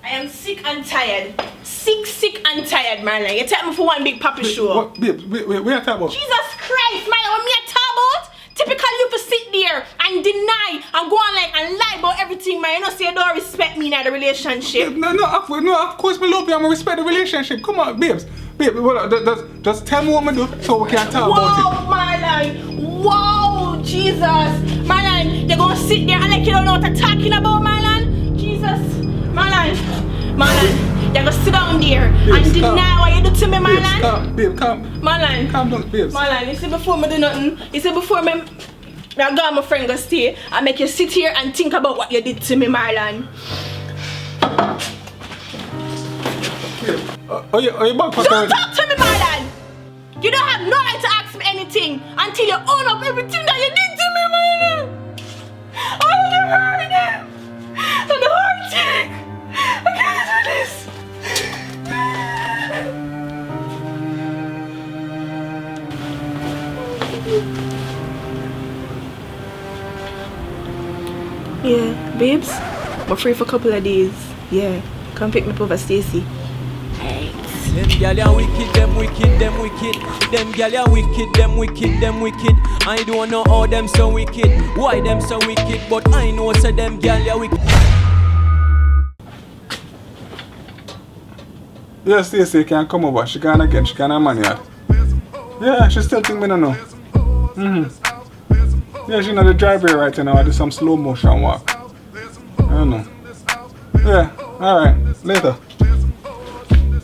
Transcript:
I am sick and tired. Sick and tired, Marlon. You take me for one big papi show. What, babe, wait, what are you talking about? Jesus Christ, Marlon, what me a talk about? Typical you for sit there and deny and go on like and lie about everything, man. You know, say you don't respect me in the relationship. Babe, no, of course I love you. I'm gonna respect the relationship. Come on, babes. Babe, well, just tell me what I'm gonna do so we can talk about it. Wow, Marlon. Wow, Jesus. Marlon, you're gonna sit there and like you don't know what I'm talking about, Marlon. Jesus. Marlon, you're gonna sit down there and deny what you do to me, Marlon. Babe, calm. Marlon. Calm down, babes. Marlon, you see before me do nothing, you see before me I go and my friend go stay, I make you sit here and think about what you did to me, Marlon. Are you back for Don't talk to me, Marlon! You don't have no right to ask me anything until you own up everything that you did to me, Marlon! I'm the hurt. I'm the heartache! I can't do this! Yeah, babes, we're free for a couple of days. Yeah, come pick me up over Stacy. Them gyal ya wicked, them wicked, them wicked. Them gyal ya wicked, them wicked, them wicked. I don't know how them so wicked, why them so wicked, but I know so them gyal ya wicked. Yes, Stacey can come over. She can again. She can have money. Yeah, she still think me no know. Yeah, she know the driveway right now. I do some slow motion walk. I don't know. Yeah, alright. Later.